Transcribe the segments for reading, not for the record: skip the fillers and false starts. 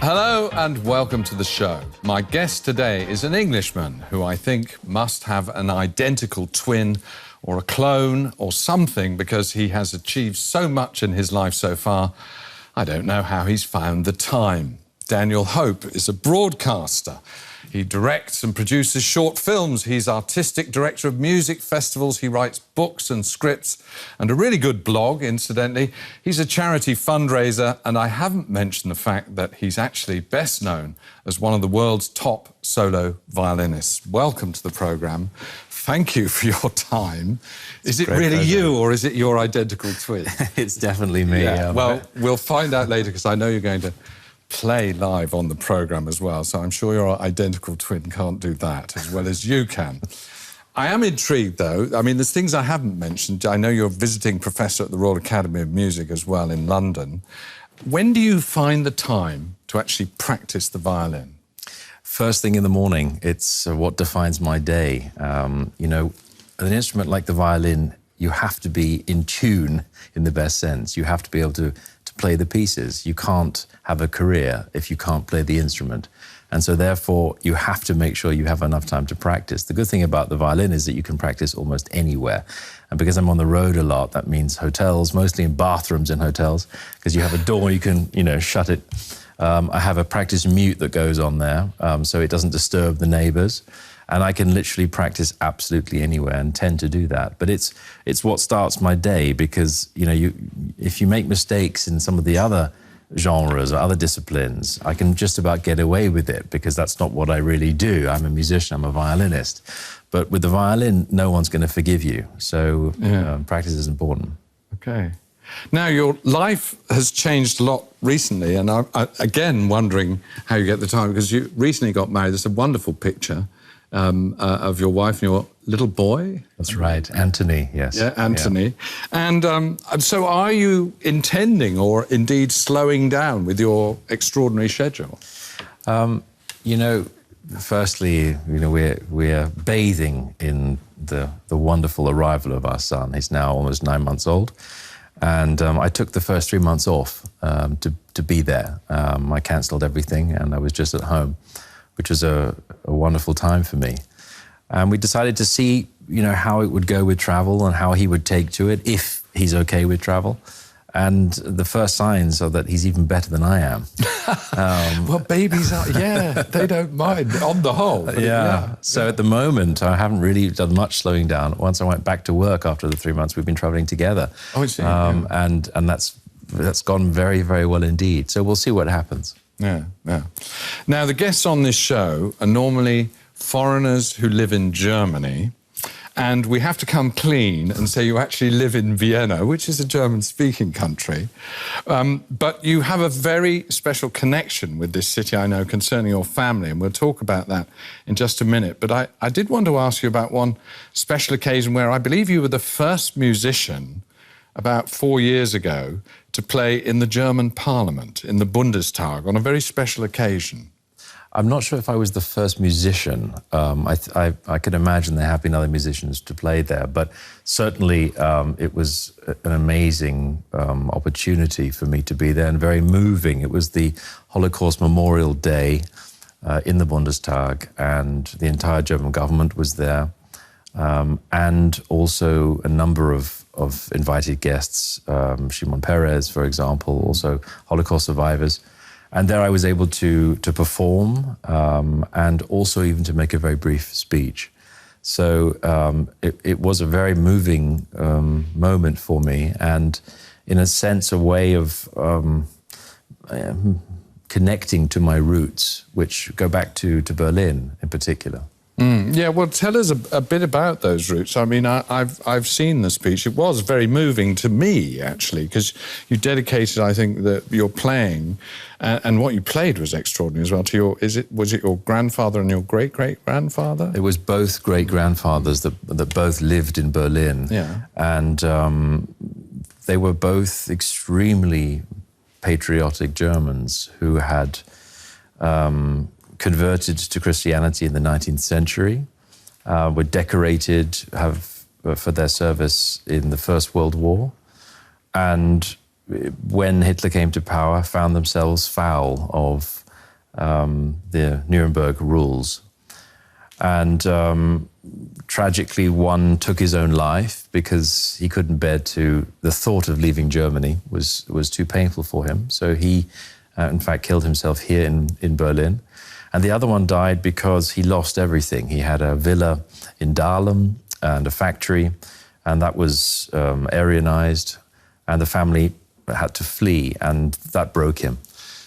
Hello and welcome to the show. My guest today is an Englishman who I think must have an identical twin or a clone or something because he has achieved so much in his life so far. I don't know how he's found the time. Daniel Hope is a broadcaster. He directs and produces short films. He's artistic director of music festivals. He writes books and scripts and a really good blog, incidentally. He's a charity fundraiser, and I haven't mentioned the fact that he's actually best known as one of the world's top solo violinists. Welcome to the programme. Thank you for your time. Is it really pleasure. You, or is it your identical twin? It's definitely me. Yeah. Well, we'll find out later, because I know you're going to play live on the programme as well, so I'm sure your identical twin can't do that as well as you can. I am intrigued, though. I mean, there's things I haven't mentioned. I know you're a visiting professor at the Royal Academy of Music as well in London. When do you find the time to actually practice the violin? First thing in the morning. It's what defines my day. You know, an instrument like the violin, you have to be in tune in the best sense. You have to be able to play the pieces. You can't have a career if you can't play the instrument. And so therefore, you have to make sure you have enough time to practice. The good thing about the violin is that you can practice almost anywhere. And because I'm on the road a lot, that means hotels, mostly in bathrooms in hotels, because you have a door, you can, shut it. I have a practice mute that goes on there, so it doesn't disturb the neighbors. And I can literally practice absolutely anywhere and tend to do that. But it's what starts my day, because, if you make mistakes in some of the other genres or other disciplines, I can just about get away with it, because that's not what I really do. I'm a musician, I'm a violinist. But with the violin, no one's going to forgive you. So practice is important. Okay. Now, your life has changed a lot recently, and I'm again wondering how you get the time, because you recently got married. There's a wonderful picture of your wife and your little boy. That's right, Anthony, yes. Yeah, Anthony. Yeah. And so are you intending or indeed slowing down with your extraordinary schedule? Firstly, we're bathing in the wonderful arrival of our son. He's now almost 9 months old. And I took the first 3 months off to be there. I cancelled everything and I was just at home, which was a wonderful time for me. And we decided to see, how it would go with travel and how he would take to it, if he's okay with travel. And the first signs are that he's even better than I am. Well, babies are, they don't mind on the whole. So at the moment, I haven't really done much slowing down. Once I went back to work after the 3 months, we've been travelling together. Oh, I see. And that's gone very, very well indeed. So we'll see what happens. Yeah. Now, the guests on this show are normally foreigners who live in Germany, and we have to come clean and say you actually live in Vienna, which is a German-speaking country. But you have a very special connection with this city, I know, concerning your family, and we'll talk about that in just a minute. But I did want to ask you about one special occasion where I believe you were the first musician about 4 years ago to play in the German Parliament, in the Bundestag, on a very special occasion. I'm not sure if I was the first musician. I can imagine there have been other musicians to play there, but certainly it was an amazing opportunity for me to be there, and very moving. It was the Holocaust Memorial Day in the Bundestag, and the entire German government was there, and also a number of invited guests, Shimon Peres, for example, also Holocaust survivors. And there I was able to perform and also even to make a very brief speech. So it was a very moving moment for me, and in a sense a way of connecting to my roots, which go back to Berlin in particular. Yeah, well, tell us a bit about those roots. I mean, I've seen the speech. It was very moving to me, actually, because you dedicated, I think, your playing, and what you played was extraordinary as well. To was it your grandfather and your great-great-grandfather? It was both great-grandfathers that both lived in Berlin. Yeah. And they were both extremely patriotic Germans who had converted to Christianity in the 19th century, were decorated for their service in the First World War, and when Hitler came to power, found themselves foul of the Nuremberg rules. And tragically, one took his own life because he couldn't bear the thought of leaving Germany was too painful for him. So he, in fact, killed himself here in Berlin. And the other one died because he lost everything. He had a villa in Dahlem and a factory, and that was Aryanized, and the family had to flee, and that broke him.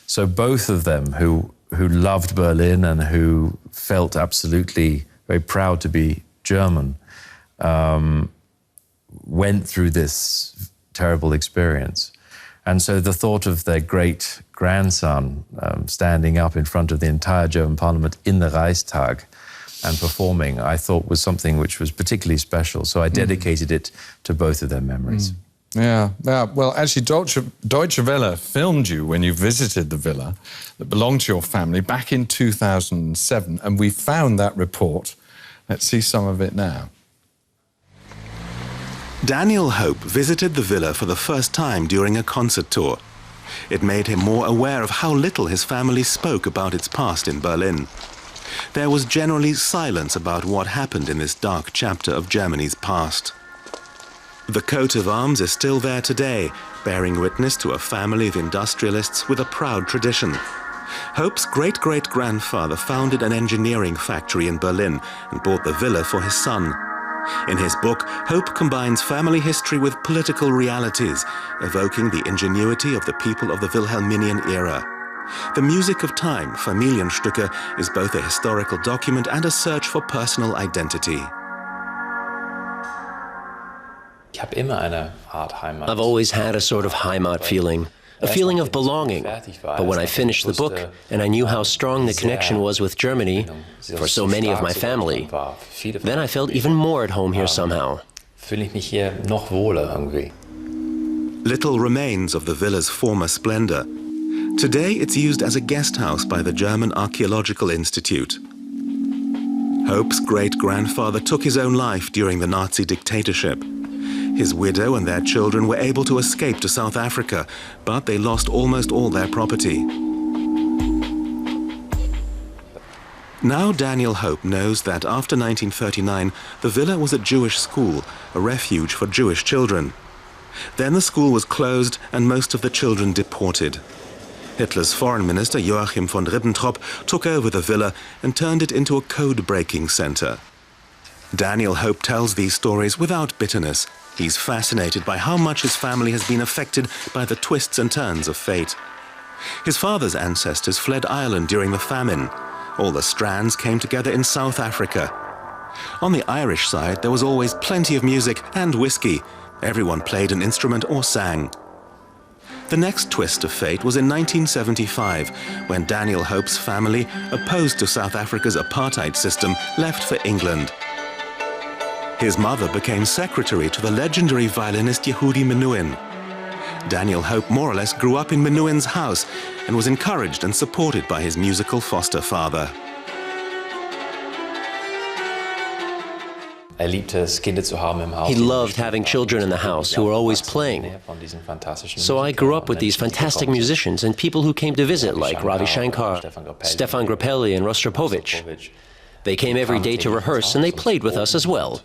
So both of them, who loved Berlin and who felt absolutely very proud to be German, went through this terrible experience. And so the thought of their great-grandson standing up in front of the entire German parliament in the Reichstag and performing, I thought was something which was particularly special. So I dedicated it to both of their memories. Yeah. Well, actually, Deutsche Welle filmed you when you visited the villa that belonged to your family back in 2007, and we found that report. Let's see some of it now. Daniel Hope visited the villa for the first time during a concert tour. It made him more aware of how little his family spoke about its past in Berlin. There was generally silence about what happened in this dark chapter of Germany's past. The coat of arms is still there today, bearing witness to a family of industrialists with a proud tradition. Hope's great-great-grandfather founded an engineering factory in Berlin and bought the villa for his son. In his book, Hope combines family history with political realities, evoking the ingenuity of the people of the Wilhelminian era. The Music of Time, Familienstücke, is both a historical document and a search for personal identity. I've always had a sort of Heimat feeling, a feeling of belonging. But when I finished the book and I knew how strong the connection was with Germany, for so many of my family, then I felt even more at home here somehow. Little remains of the villa's former splendor. Today it's used as a guest house by the German Archaeological Institute. Hope's great-grandfather took his own life during the Nazi dictatorship. His widow and their children were able to escape to South Africa, but they lost almost all their property. Now Daniel Hope knows that after 1939, the villa was a Jewish school, a refuge for Jewish children. Then the school was closed and most of the children deported. Hitler's foreign minister Joachim von Ribbentrop took over the villa and turned it into a code-breaking center. Daniel Hope tells these stories without bitterness. He's fascinated by how much his family has been affected by the twists and turns of fate. His father's ancestors fled Ireland during the famine. All the strands came together in South Africa. On the Irish side, there was always plenty of music and whiskey. Everyone played an instrument or sang. The next twist of fate was in 1975, when Daniel Hope's family, opposed to South Africa's apartheid system, left for England. His mother became secretary to the legendary violinist Yehudi Menuhin. Daniel Hope more or less grew up in Menuhin's house and was encouraged and supported by his musical foster father. He loved having children in the house who were always playing. So I grew up with these fantastic musicians and people who came to visit, like Ravi Shankar, Stefan Grappelli and Rostropovich. They came every day to rehearse and they played with us as well.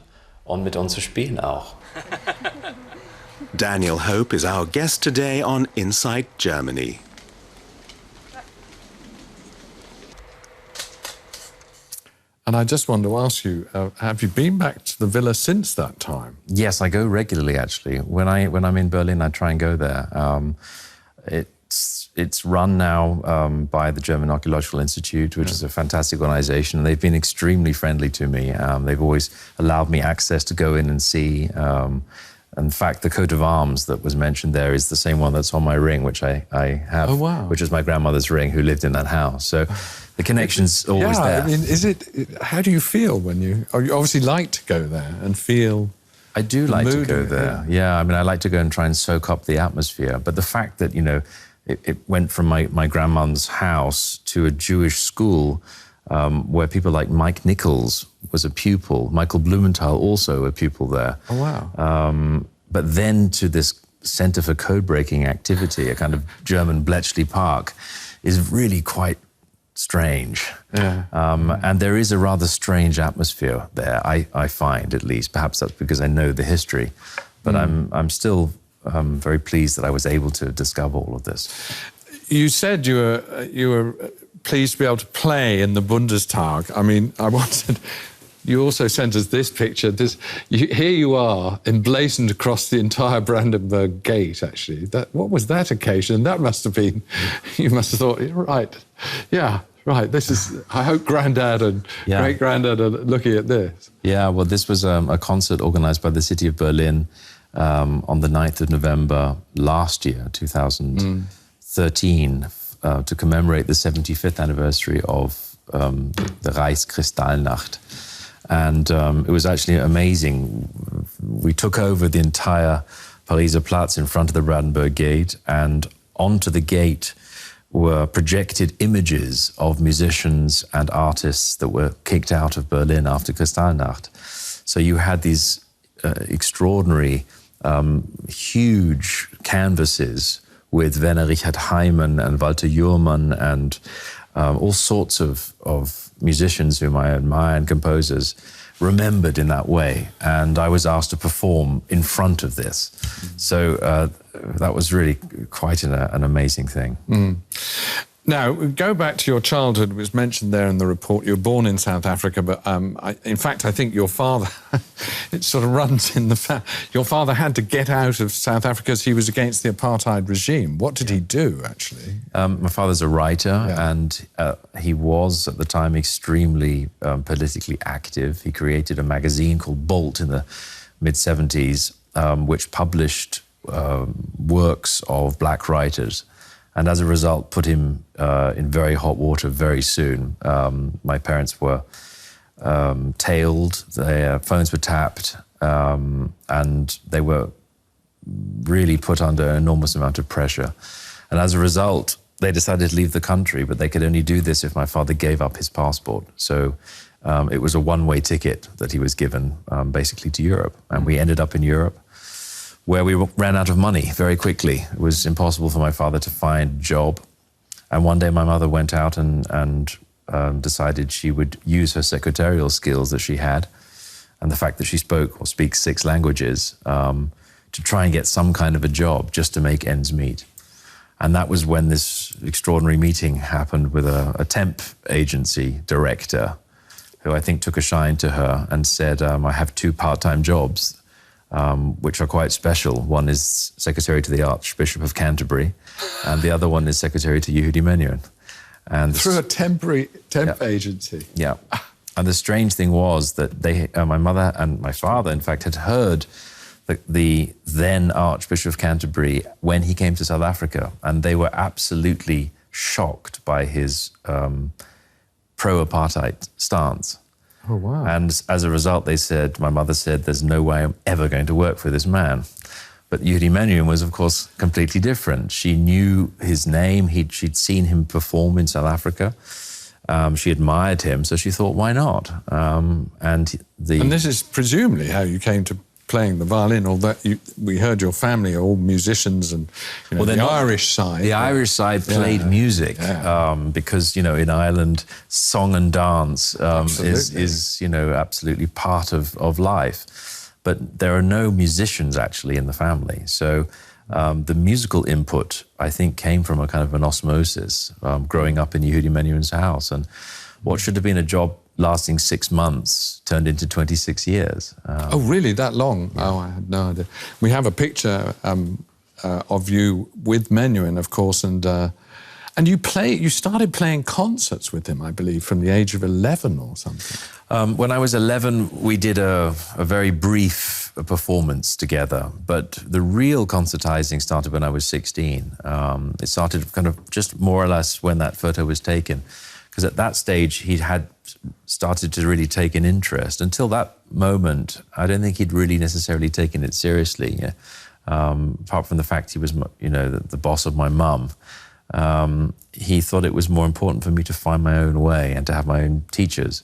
Daniel Hope is our guest today on Inside Germany. And I just want to ask you, have you been back to the villa since that time? Yes, I go regularly, actually. When I'm in Berlin, I try and go there. It's run now by the German Archaeological Institute, which is a fantastic organization. They've been extremely friendly to me. They've always allowed me access to go in and see. In fact, the coat of arms that was mentioned there is the same one that's on my ring, which I have, which is my grandmother's ring, who lived in that house. So the connection's always there. I mean, how do you feel when you obviously like to go there and feel? I do like to go there. Yeah, I mean, I like to go and try and soak up the atmosphere. But the fact that, you know, it went from my grandmother's house to a Jewish school where people like Mike Nichols was a pupil, Michael Blumenthal also a pupil there. Oh, wow. But then to this Center for Code-Breaking Activity, a kind of German Bletchley Park, is really quite strange. Yeah. And there is a rather strange atmosphere there, I find, at least. Perhaps that's because I know the history. But I'm still very pleased that I was able to discover all of this. You said you were pleased to be able to play in the Bundestag. I mean, I wanted... You also sent us this picture. Here you are, emblazoned across the entire Brandenburg Gate, actually. What was that occasion? That must have been... You must have thought, right, yeah, right, this is... I hope Grandad and Great-Grandad are looking at this. Yeah, well, this was a concert organised by the city of Berlin on the 9th of November last year, 2013, to commemorate the 75th anniversary of the Reichskristallnacht. And it was actually amazing. We took over the entire Pariser Platz in front of the Brandenburg Gate, and onto the gate were projected images of musicians and artists that were kicked out of Berlin after Kristallnacht. So you had these extraordinary, huge canvases with Werner Richard Heimann and Walter Jurmann and all sorts of musicians whom I admire and composers remembered in that way. And I was asked to perform in front of this. So that was really quite an amazing thing. Now, go back to your childhood. It was mentioned there in the report. You were born in South Africa, but in fact, I think your father, it sort of runs in the fact, your father had to get out of South Africa because he was against the apartheid regime. What did he do, actually? My father's a writer, and he was, at the time, extremely politically active. He created a magazine called Bolt in the mid-70s, which published works of black writers. And as a result, put him in very hot water very soon. My parents were tailed, their phones were tapped, and they were really put under an enormous amount of pressure. And as a result, they decided to leave the country, but they could only do this if my father gave up his passport. So it was a one-way ticket that he was given, basically, to Europe. And we ended up in Europe, where we ran out of money very quickly. It was impossible for my father to find a job. And one day my mother went out and decided she would use her secretarial skills that she had and the fact that she spoke or speaks 6 languages to try and get some kind of a job just to make ends meet. And that was when this extraordinary meeting happened with a temp agency director who I think took a shine to her and said, I have 2 part-time jobs, which are quite special. One is secretary to the Archbishop of Canterbury, and the other one is secretary to Yehudi Menuhin. And through a temp agency. Yeah. And the strange thing was that my mother and my father, in fact, had heard the then Archbishop of Canterbury when he came to South Africa, and they were absolutely shocked by his pro-apartheid stance. Oh, wow. And as a result, my mother said, there's no way I'm ever going to work for this man. But Yehudi Menuhin was, of course, completely different. She knew his name. She'd seen him perform in South Africa. She admired him, so she thought, why not? And this is presumably how you came to playing the violin, although we heard your family are all musicians and the Irish side. The Irish side played music because, in Ireland, song and dance is absolutely part of life. But there are no musicians actually in the family. So the musical input, I think, came from a kind of an osmosis growing up in Yehudi Menuhin's house. And what should have been a job lasting 6 months turned into 26 years. Oh, really? That long? Yeah. Oh, I had no idea. We have a picture of you with Menuhin, of course, and you started playing concerts with him, I believe, from the age of 11 or something. When I was 11, we did a very brief performance together, but the real concertizing started when I was 16. It started kind of just more or less when that photo was taken, because at that stage he had started to really take an interest. Until that moment, I don't think he'd really necessarily taken it seriously, apart from the fact he was, the boss of my mum. He thought it was more important for me to find my own way and to have my own teachers.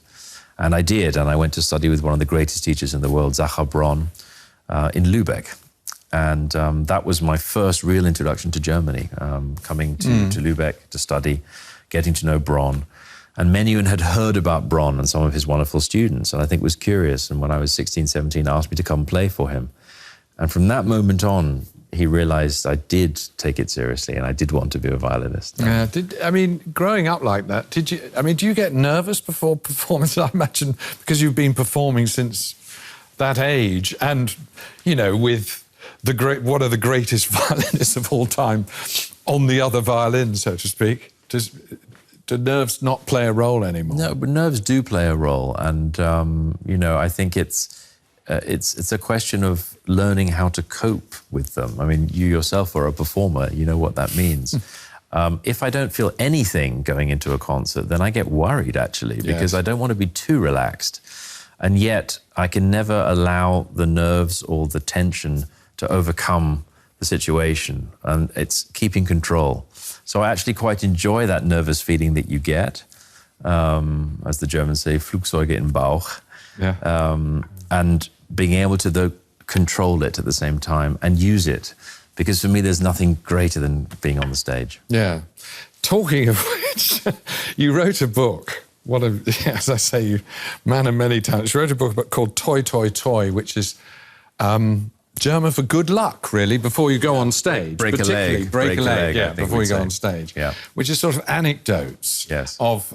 And I did, and I went to study with one of the greatest teachers in the world, Zachar Bronn, in Lübeck. And that was my first real introduction to Germany, coming to Lübeck to study, getting to know Bron. And Menuhin had heard about Bron and some of his wonderful students, and I think was curious. And when I was 16, 17, asked me to come play for him. And from that moment on, he realized I did take it seriously and I did want to be a violinist. Yeah, growing up like that, do you get nervous before performance? I imagine because you've been performing since that age and, with one of the greatest violinists of all time on the other violin, so to speak. Do nerves not play a role anymore? No, but nerves do play a role. And, I think it's a question of learning how to cope with them. I mean, you yourself are a performer, you know what that means. If I don't feel anything going into a concert, then I get worried, actually, because I don't want to be too relaxed. And yet, I can never allow the nerves or the tension to overcome the situation. And it's keeping control. So I actually quite enjoy that nervous feeling that you get, as the Germans say, Flugzeuge im Bauch. Yeah. And being able to control it at the same time and use it. Because for me, there's nothing greater than being on the stage. Yeah. Talking of which, you wrote a book. As I say, you man of many talents. You wrote a book called Toi, Toi, Toi, which is German for good luck, really, before you go on stage. Break a leg. Break a leg, yeah, before you go on stage. Yeah. Which is sort of anecdotes yes. of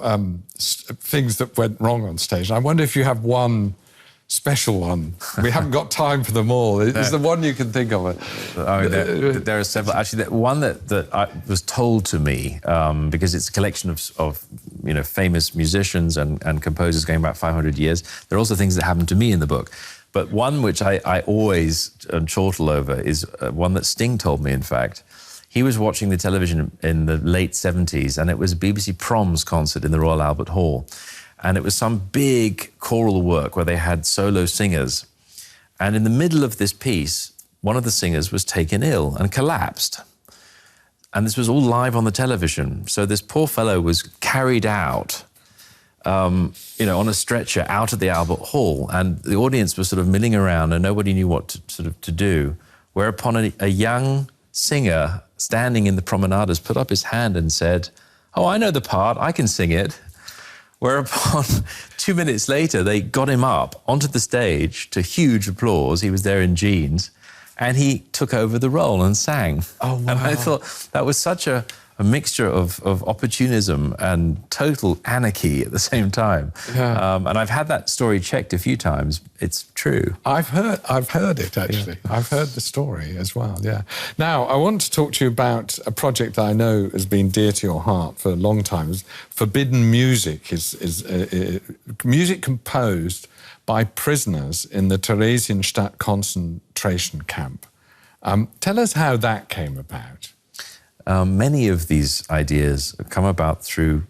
things that went wrong on stage. And I wonder if you have one special one. We haven't got time for them all. Is there one you can think of? I mean, there are several. Actually, one that was told to me, because it's a collection of famous musicians and composers going back 500 years. There are also things that happened to me in the book. But one which I always chortle over is one that Sting told me, in fact. He was watching the television in the late 70s, and it was a BBC Proms concert in the Royal Albert Hall. And it was some big choral work where they had solo singers. And in the middle of this piece, one of the singers was taken ill and collapsed. And this was all live on the television. So this poor fellow was carried out, on a stretcher out of the Albert Hall. And the audience was sort of milling around and nobody knew what to do. Whereupon a young singer standing in the promenades put up his hand and said, "Oh, I know the part, I can sing it." Whereupon, 2 minutes later, they got him up onto the stage to huge applause. He was there in jeans, and he took over the role and sang. Oh, wow. And I thought that was such a mixture of opportunism and total anarchy at the same time. Yeah. And I've had that story checked a few times. It's true. I've heard it, actually. Yeah. I've heard the story as well, yeah. Now, I want to talk to you about a project that I know has been dear to your heart for a long time. Forbidden Music is music composed by prisoners in the Theresienstadt concentration camp. Tell us how that came about. Many of these ideas come about through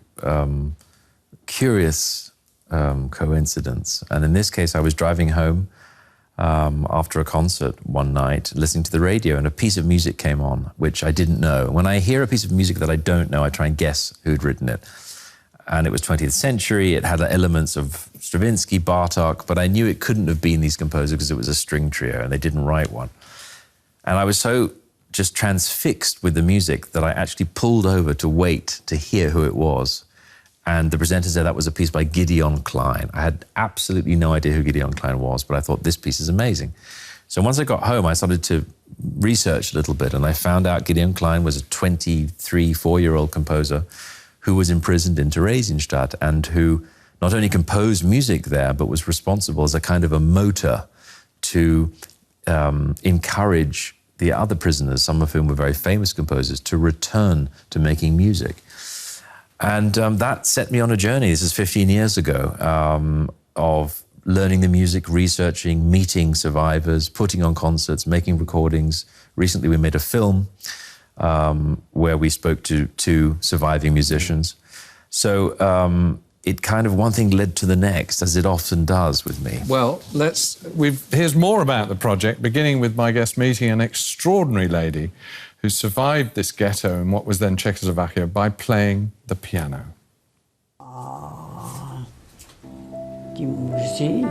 curious coincidence. And in this case, I was driving home after a concert one night, listening to the radio, and a piece of music came on, which I didn't know. When I hear a piece of music that I don't know, I try and guess who'd written it. And it was 20th century, it had elements of Stravinsky, Bartók, but I knew it couldn't have been these composers because it was a string trio and they didn't write one. And I was so just transfixed with the music that I actually pulled over to wait to hear who it was. And the presenter said that was a piece by Gideon Klein. I had absolutely no idea who Gideon Klein was, but I thought this piece is amazing. So once I got home, I started to research a little bit, and I found out Gideon Klein was a 4-year-old composer who was imprisoned in Theresienstadt and who not only composed music there, but was responsible as a kind of a motor to encourage the other prisoners, some of whom were very famous composers, to return to making music. And that set me on a journey, this is 15 years ago, of learning the music, researching, meeting survivors, putting on concerts, making recordings. Recently we made a film where we spoke to 2 surviving musicians. So it kind of one thing led to the next, as it often does with me. Well, here's more about the project, beginning with my guest meeting an extraordinary lady who survived this ghetto in what was then Czechoslovakia by playing the piano. Die Musik.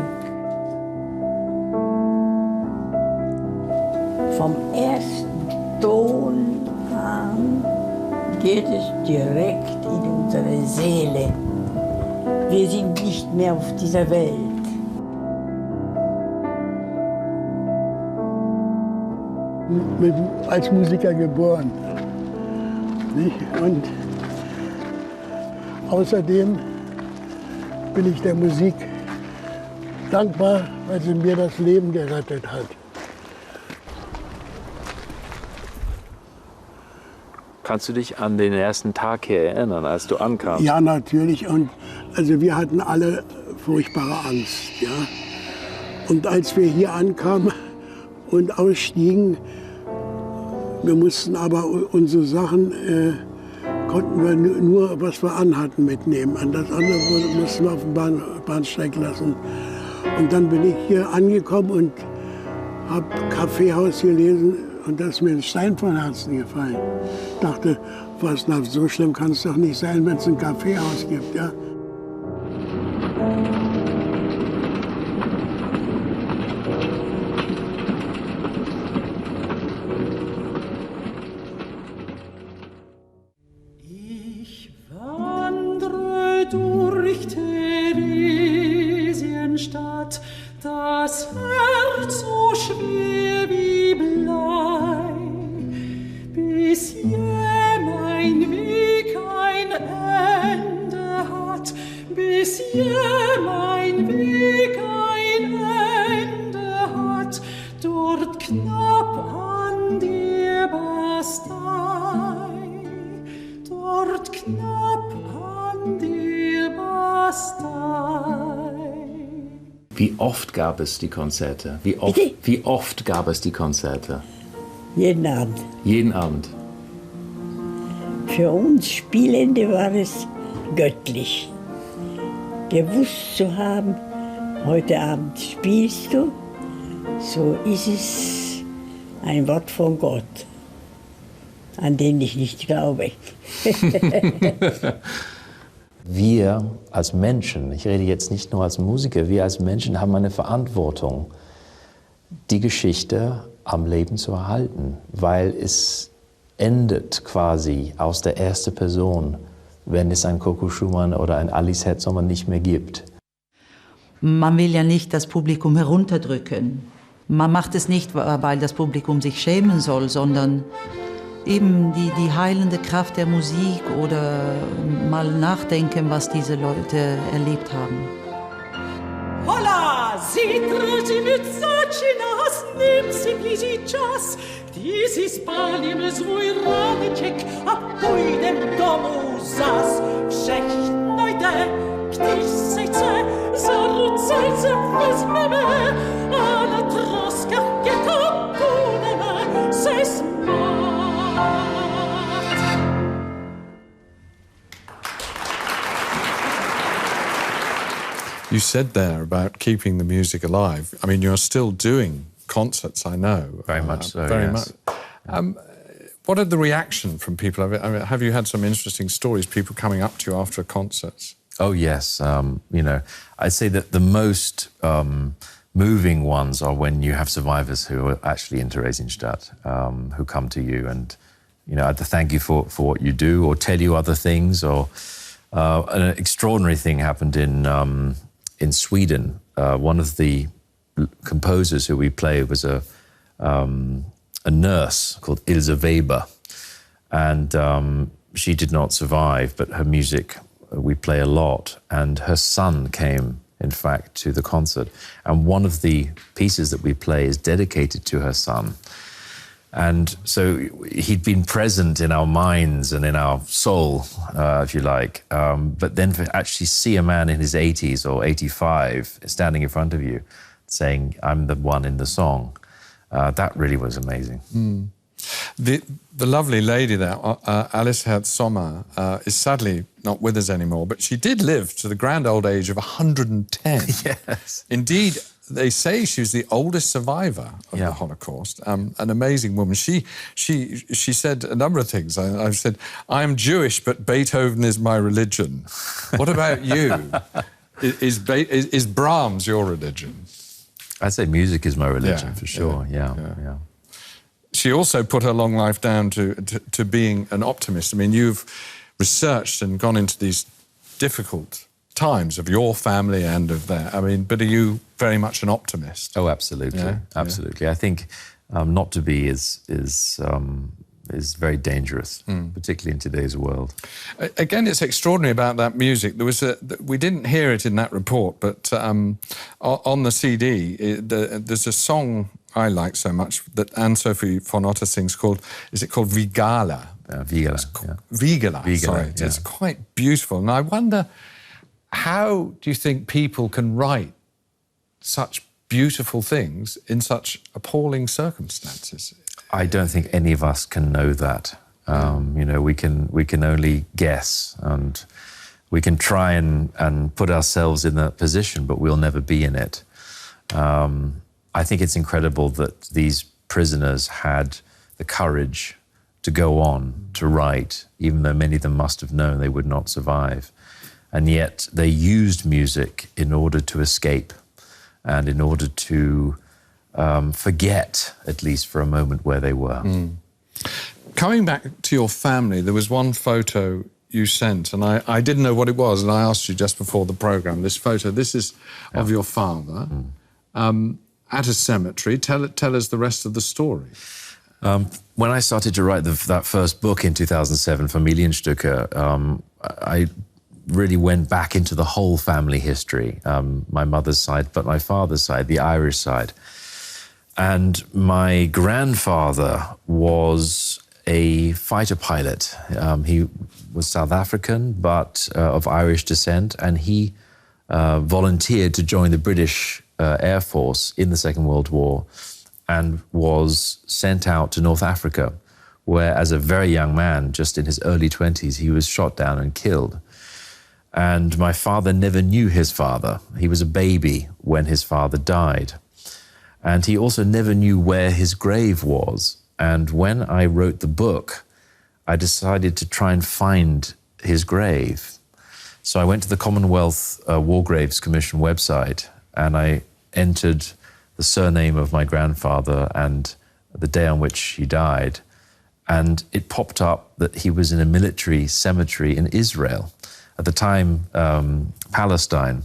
Vom ersten Ton an geht es direkt in unsere Seele. Wir sind nicht mehr auf dieser Welt. Als Musiker geboren. Nicht? Und außerdem bin ich der Musik dankbar, weil sie mir das Leben gerettet hat. Kannst du dich an den ersten Tag hier erinnern, als du ankamst? Ja, natürlich. Und also wir hatten alle furchtbare Angst. Ja? Und als wir hier ankamen und ausstiegen, wir mussten aber unsere Sachen, konnten wir nur, was wir anhatten, mitnehmen. Und das andere mussten wir auf dem Bahnsteig lassen. Und dann bin ich hier angekommen und habe Kaffeehaus gelesen. Und da ist mir ein Stein von Herzen gefallen. Ich dachte, was, na, so schlimm kann es doch nicht sein, wenn es ein Kaffeehaus gibt. Ja? Ich wandre durch Theresienstadt, das Herz so schwer wie Blei, bis je mein Weg ein Ende hat, bis je mein Weg ein Ende hat, dort knapp an der Bastei, dort knapp an der Bastei. Wie oft gab es die Konzerte? Wie oft gab es die Konzerte? Jeden Abend. Jeden Abend. Für uns Spielende war es göttlich. Gewusst zu haben, heute Abend spielst du, so ist es ein Wort von Gott, an den ich nicht glaube. Wir als Menschen, ich rede jetzt nicht nur als Musiker, wir als Menschen haben eine Verantwortung, die Geschichte am Leben zu erhalten, weil es endet quasi aus der ersten Person, wenn es ein Coco Schumann oder ein Alice Hetzomer nicht mehr gibt. Man will ja nicht das Publikum herunterdrücken. Man macht es nicht, weil das Publikum sich schämen soll, sondern eben die heilende Kraft der Musik oder mal nachdenken, was diese Leute erlebt haben. Hola, zitrati vytsachinas, nimsiplicichas, disis paliem svoj radeček, a půjdem domů zas. Všechno jde, když se chce, za ruce se vezmeme, a na troskách getta budeme se smát. You said there about keeping the music alive. I mean, you're still doing concerts, I know. Very much so, very yes. much. What are the reaction from people? I mean, have you had some interesting stories, people coming up to you after concerts? Oh, yes. You know, I'd say that the most moving ones are when you have survivors who are actually in Theresienstadt, who come to you and, you know, either thank you for what you do or tell you other things. Or an extraordinary thing happened in Sweden. One of the composers who we play was a nurse called Ilse Weber, and she did not survive, but her music we play a lot, and her son came, in fact, to the concert, and one of the pieces that we play is dedicated to her son. And so he'd been present in our minds and in our soul, if you like. But then to actually see a man in his 80s or 85 standing in front of you saying, I'm the one in the song, that really was amazing. Mm. The lovely lady there, Alice Herz-Sommer, is sadly not with us anymore, but she did live to the grand old age of 110. Yes. Indeed, they say she was the oldest survivor of the Holocaust. An amazing woman. She said a number of things. I've said, I'm Jewish, but Beethoven is my religion. What about you? Is Brahms your religion? I'd say music is my religion, for sure, yeah. she also put her long life down to being an optimist. I mean, you've researched and gone into these difficult times of your family and of their. I mean, but are you very much an optimist? Oh, absolutely, Yeah, absolutely. I think not to be is very dangerous, particularly in today's world. Again, it's extraordinary about that music. We didn't hear it in that report, but on the CD, there's a song I like so much that Anne-Sophie von Otter sings called Vigala? Vigala. Vigala, sorry. Yeah. It's quite beautiful. And I wonder, how do you think people can write such beautiful things in such appalling circumstances? I don't think any of us can know that. You know, we can only guess, and we can try and put ourselves in that position, but we'll never be in it. I think it's incredible that these prisoners had the courage to go on, to write, even though many of them must have known they would not survive. And yet they used music in order to escape and in order to forget, at least for a moment, where they were. Coming back to your family, there was one photo you sent, and I didn't know what it was, and I asked you just before the programme, this photo, this is of your father at a cemetery. Tell us the rest of the story. When I started to write that first book in 2007, Familienstücke, I really went back into the whole family history, my mother's side, but my father's side, the Irish side. And my grandfather was a fighter pilot. He was South African, but of Irish descent, and he volunteered to join the British Air Force in the Second World War and was sent out to North Africa, where as a very young man, just in his early 20s, he was shot down and killed. And my father never knew his father. He was a baby when his father died. And he also never knew where his grave was. And when I wrote the book, I decided to try and find his grave. So I went to the Commonwealth War Graves Commission website, and I entered the surname of my grandfather and the day on which he died. And it popped up that he was in a military cemetery in Israel. At the time, Palestine,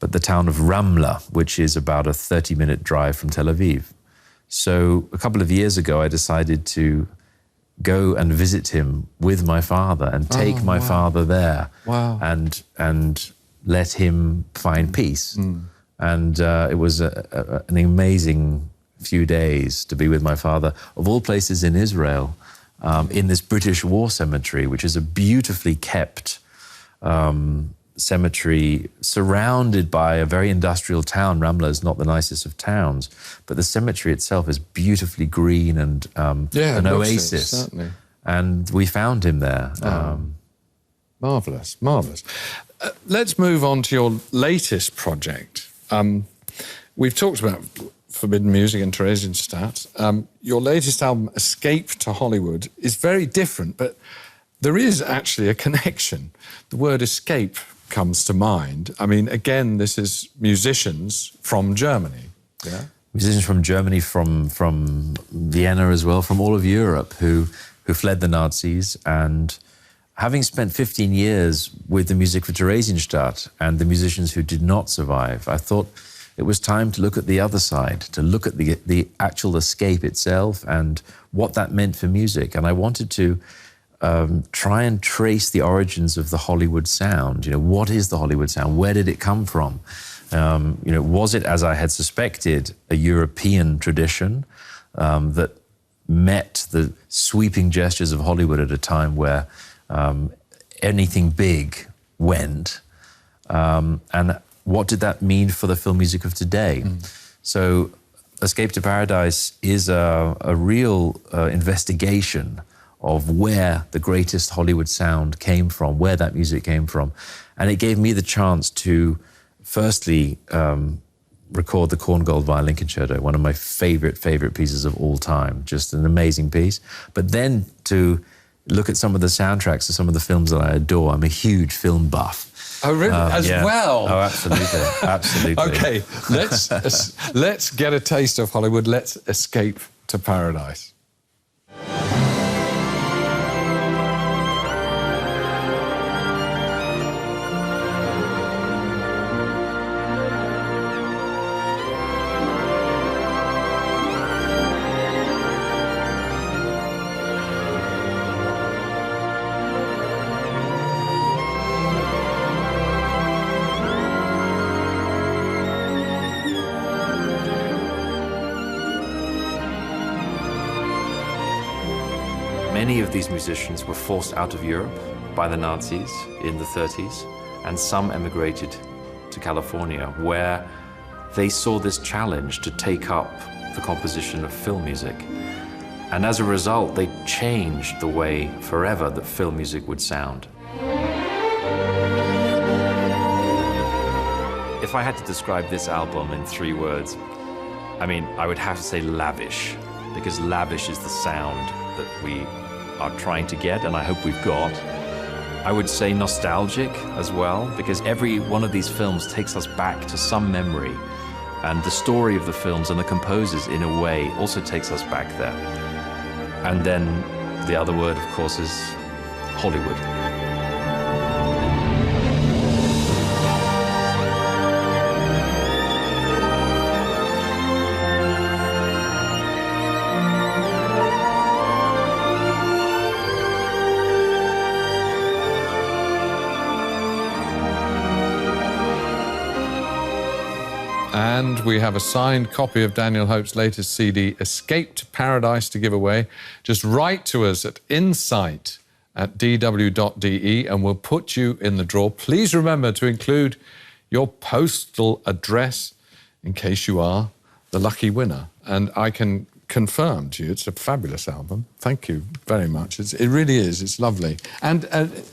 but the town of Ramla, which is about a 30-minute drive from Tel Aviv. So a couple of years ago, I decided to go and visit him with my father and take my father there and let him find peace. And it was an amazing few days to be with my father, of all places in Israel, in this British war cemetery, which is a beautifully kept cemetery surrounded by a very industrial town. Ramla is not the nicest of towns, but the cemetery itself is beautifully green and an oasis. Certainly. And we found him there. Marvellous, marvellous. Let's move on to your latest project. We've talked about Forbidden Music and Theresienstadt. Your latest album, Escape to Hollywood, is very different, but there is actually a connection. The word escape comes to mind. I mean, again, this is musicians from Germany. Yeah, musicians from Germany, from Vienna as well, from all of Europe who fled the Nazis. And having spent 15 years with the music for Theresienstadt and the musicians who did not survive, I thought it was time to look at the other side, to look at the actual escape itself and what that meant for music. And I wanted to try and trace the origins of the Hollywood sound. You know, what is the Hollywood sound? Where did it come from? You know, was it, as I had suspected, a European tradition that met the sweeping gestures of Hollywood at a time where anything big went? And what did that mean for the film music of today? So Escape to Paradise is a real investigation of where the greatest Hollywood sound came from, where that music came from. And it gave me the chance to, firstly, record the Korngold Violin Concerto, one of my favorite pieces of all time, just an amazing piece. But then to look at some of the soundtracks of some of the films that I adore. I'm a huge film buff. Oh, really? Well? Oh, absolutely, absolutely. OK, let's get a taste of Hollywood. Let's escape to paradise. Many of these musicians were forced out of Europe by the Nazis in the 30s, and some emigrated to California, where they saw this challenge to take up the composition of film music. And as a result, they changed the way forever that film music would sound. If I had to describe this album in 3 words, I mean, I would have to say lavish, because lavish is the sound that we are trying to get, and I hope we've got. I would say nostalgic as well, because every one of these films takes us back to some memory, and the story of the films and the composers, in a way, also takes us back there. And then the other word, of course, is Hollywood. And we have a signed copy of Daniel Hope's latest CD, Escape to Paradise, to give away. Just write to us at insight@dw.de and we'll put you in the draw. Please remember to include your postal address in case you are the lucky winner. And I can confirm to you, it's a fabulous album. Thank you very much. It really is. It's lovely. And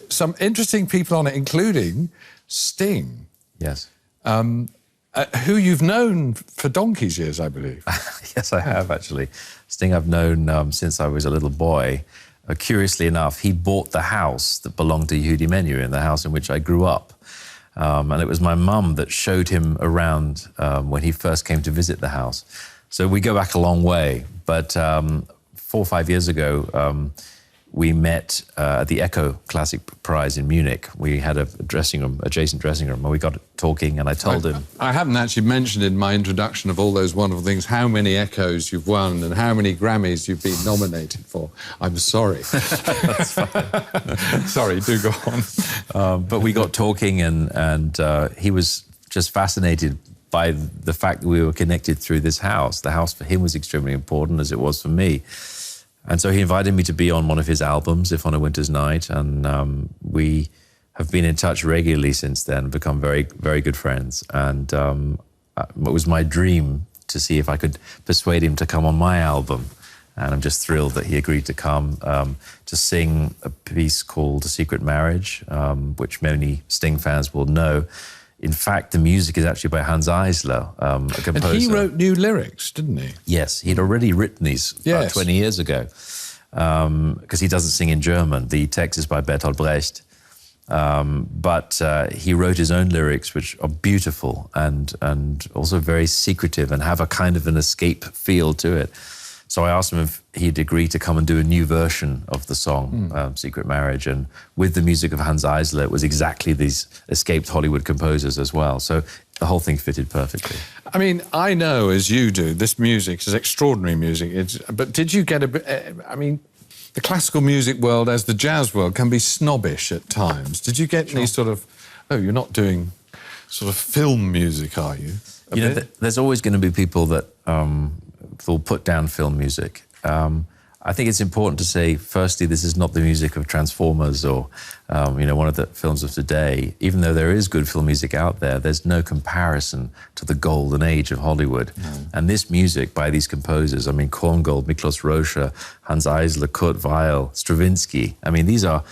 some interesting people on it, including Sting. Yes. Who you've known for donkey's years, I believe. Yes, I have, actually. Sting I've known since I was a little boy. Curiously enough, he bought the house that belonged to Yehudi Menuhin, the house in which I grew up. And it was my mum that showed him around when he first came to visit the house. So we go back a long way. But 4 or 5 years ago, we met at the Echo Classic Prize in Munich. We had a dressing room, adjacent dressing room, and we got talking, and I told him... I haven't actually mentioned in my introduction of all those wonderful things how many Echoes you've won and how many Grammys you've been nominated for. I'm sorry. That's fine. Sorry, do go on. But we got talking, and he was just fascinated by the fact that we were connected through this house. The house for him was extremely important, as it was for me. And so he invited me to be on one of his albums, If on a Winter's Night, and we have been in touch regularly since then, become very, very good friends. And it was my dream to see if I could persuade him to come on my album. And I'm just thrilled that he agreed to come to sing a piece called A Secret Marriage, which many Sting fans will know. In fact, the music is actually by Hans Eisler, a composer. And he wrote new lyrics, didn't he? Yes, he'd already written these about 20 years ago, because he doesn't sing in German. The text is by Bertolt Brecht. But he wrote his own lyrics, which are beautiful and also very secretive and have a kind of an escape feel to it. So I asked him if he'd agree to come and do a new version of the song, Secret Marriage. And with the music of Hans Eisler, it was exactly these escaped Hollywood composers as well. So the whole thing fitted perfectly. I mean, I know, as you do, this music is extraordinary music. But did you get a bit... I mean, the classical music world, as the jazz world, can be snobbish at times. Did you get any sort of... Oh, you're not doing sort of film music, are you? You know, there's always going to be people that... will put down film music. I think it's important to say, firstly, this is not the music of Transformers or, you know, one of the films of today. Even though there is good film music out there, there's no comparison to the golden age of Hollywood. And this music by these composers, I mean, Korngold, Miklos Rozsa, Hans Eisler, Kurt Weill, Stravinsky, I mean, these are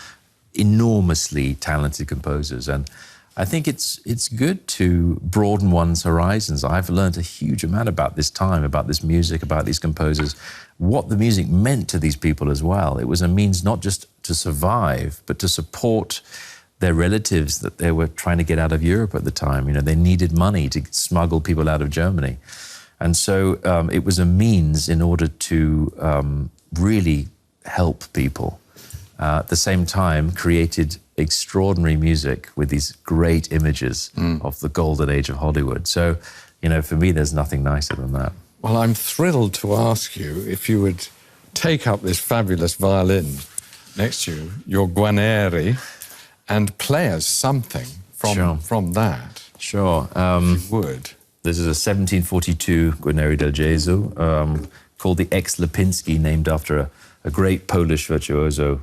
enormously talented composers. And I think it's good to broaden one's horizons. I've learned a huge amount about this time, about this music, about these composers, what the music meant to these people as well. It was a means not just to survive, but to support their relatives that they were trying to get out of Europe at the time. You know, they needed money to smuggle people out of Germany. And so it was a means in order to really help people. At the same time, created extraordinary music with these great images of the golden age of Hollywood. So, you know, for me, there's nothing nicer than that. Well, I'm thrilled to ask you if you would take up this fabulous violin next to you, your Guarneri, and play us something from that. Sure. If you would. This is a 1742 Guarneri del Gesù, called the Ex Lipinski, named after a great Polish virtuoso,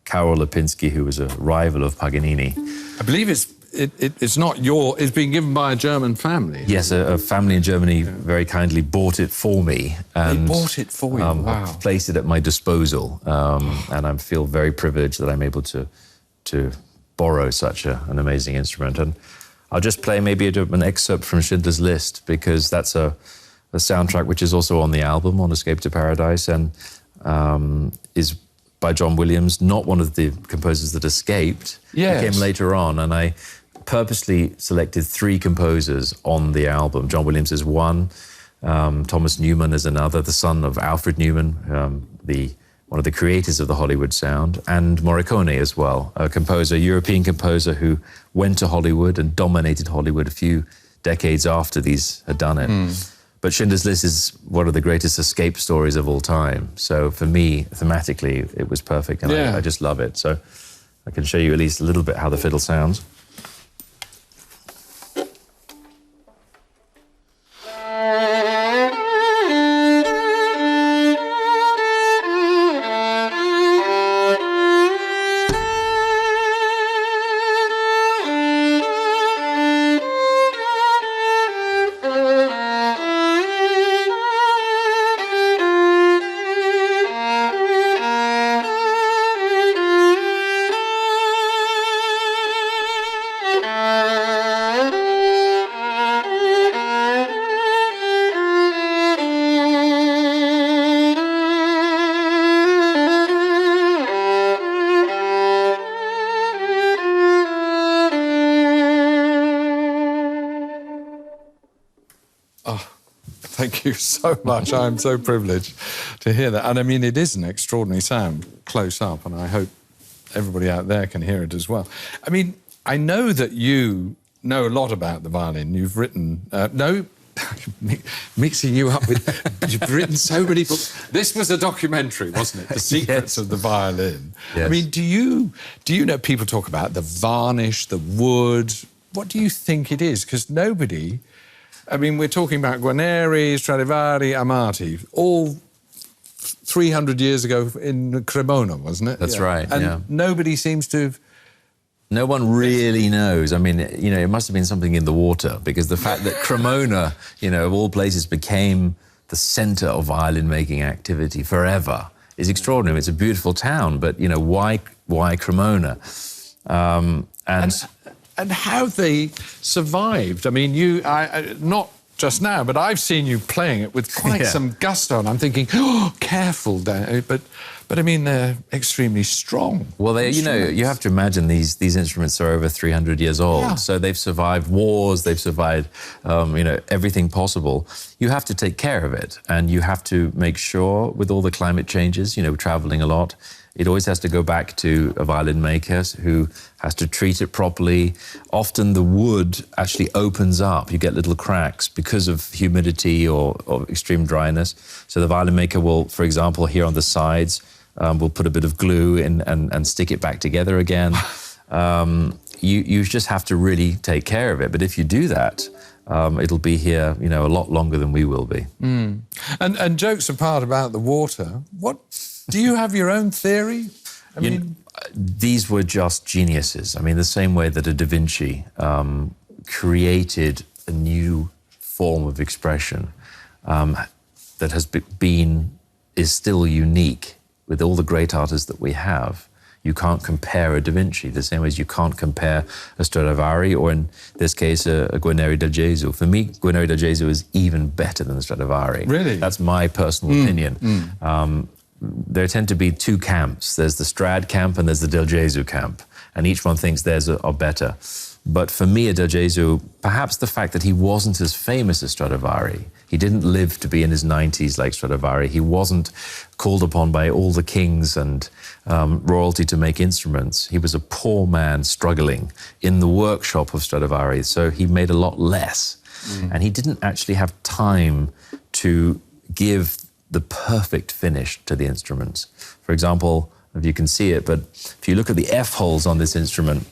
Karol Lipinski, who was a rival of Paganini. I believe it's not it's been given by a German family. Yes, a family in Germany very kindly bought it for me. And, they bought it for you, wow. I placed it at my disposal, and I feel very privileged that I'm able to borrow such an amazing instrument. And I'll just play maybe an excerpt from Schindler's List, because that's a soundtrack which is also on the album, on Escape to Paradise, and is by John Williams, not one of the composers that escaped. Yes. He came later on, and I purposely selected 3 composers on the album. John Williams is one, Thomas Newman is another, the son of Alfred Newman, one of the creators of the Hollywood sound, and Morricone as well, a composer, European composer who went to Hollywood and dominated Hollywood a few decades after these had done it. But Schindler's List is one of the greatest escape stories of all time. So for me, thematically, it was perfect, and I just love it. So I can show you at least a little bit how the fiddle sounds. Thank you so much. I'm so privileged to hear that. And I mean, it is an extraordinary sound close up, and I hope everybody out there can hear it as well. I mean, I know that you know a lot about the violin. You've written... mixing you up with... You've written so many books. This was a documentary, wasn't it? The Secrets of the Violin. Yes. I mean, do you know, people talk about the varnish, the wood. What do you think it is? Because nobody... I mean, we're talking about Guarneri, Stradivari, Amati, all 300 years ago in Cremona, wasn't it? That's right, and nobody seems to have... No one really knows. I mean, you know, it must have been something in the water, because the fact that Cremona, you know, of all places, became the centre of violin-making activity forever is extraordinary. It's a beautiful town, but, you know, why Cremona? And how they survived. I mean, not just now, but I've seen you playing it with quite some gusto, and I'm thinking, oh, careful, but I mean, they're extremely strong. Well, you know, you have to imagine these instruments are over 300 years old, so they've survived wars, they've survived, you know, everything possible. You have to take care of it, and you have to make sure, with all the climate changes, you know, travelling a lot, it always has to go back to a violin maker who has to treat it properly. Often the wood actually opens up. You get little cracks because of humidity or extreme dryness. So the violin maker will, for example, here on the sides, will put a bit of glue in and stick it back together again. You just have to really take care of it. But if you do that, it'll be here, you know, a lot longer than we will be. And jokes apart about the water, do you have your own theory? I mean, these were just geniuses. I mean, the same way that a Da Vinci created a new form of expression that is still unique with all the great artists that we have. You can't compare a Da Vinci the same way as you can't compare a Stradivari or, in this case, a Guarneri del Gesù. For me, Guarneri del Gesù is even better than the Stradivari. Really? That's my personal opinion. There tend to be 2 camps. There's the Strad camp and there's the Del Gesù camp, and each one thinks theirs are better. But for me, a Del Gesù, perhaps the fact that he wasn't as famous as Stradivari, he didn't live to be in his 90s like Stradivari, he wasn't called upon by all the kings and royalty to make instruments. He was a poor man struggling in the workshop of Stradivari, so he made a lot less. And he didn't actually have time to give the perfect finish to the instruments. For example, if you can see it, but if you look at the F holes on this instrument,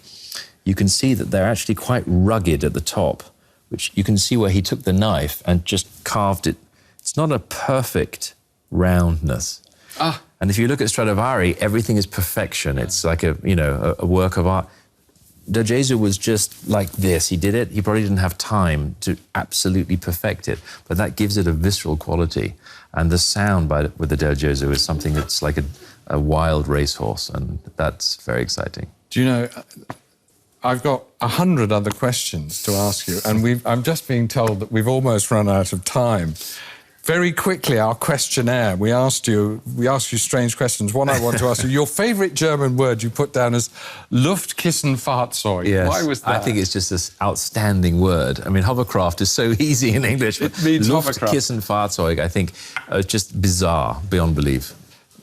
you can see that they're actually quite rugged at the top, which you can see where he took the knife and just carved it. It's not a perfect roundness. And if you look at Stradivari, everything is perfection. It's like a work of art. Del Gesù was just like this. He did it. He probably didn't have time to absolutely perfect it, but that gives it a visceral quality. And the sound with the Del Gesù is something that's like a wild racehorse, and that's very exciting. Do you know, I've got 100 other questions to ask you, and I'm just being told that we've almost run out of time. Very quickly, our questionnaire, we asked you strange questions. One I want to ask you, your favourite German word you put down as Luftkissenfahrzeug. Yes, why was that? I think it's just this outstanding word. I mean, hovercraft is so easy in English. It means hovercraft. Luftkissenfahrzeug, I think, is just bizarre, beyond belief.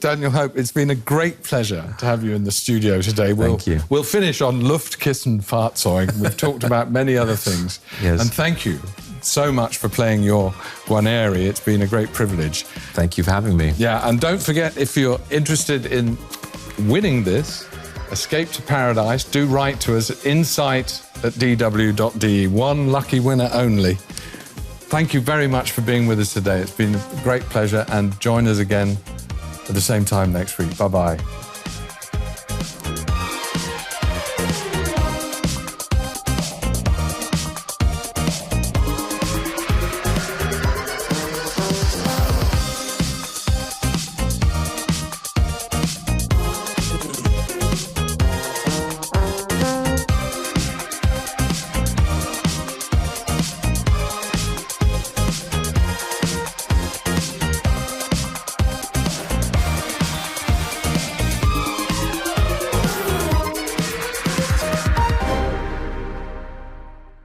Daniel Hope, it's been a great pleasure to have you in the studio today. Thank you. We'll finish on Luftkissenfahrzeug. We've talked about many other things. Yes. And thank you so much for playing your Guarneri. It's been a great privilege. Thank you for having me. Yeah, and don't forget, if you're interested in winning this, Escape to Paradise, do write to us at insight@dw.de. One lucky winner only. Thank you very much for being with us today. It's been a great pleasure, and join us again at the same time next week. Bye-bye.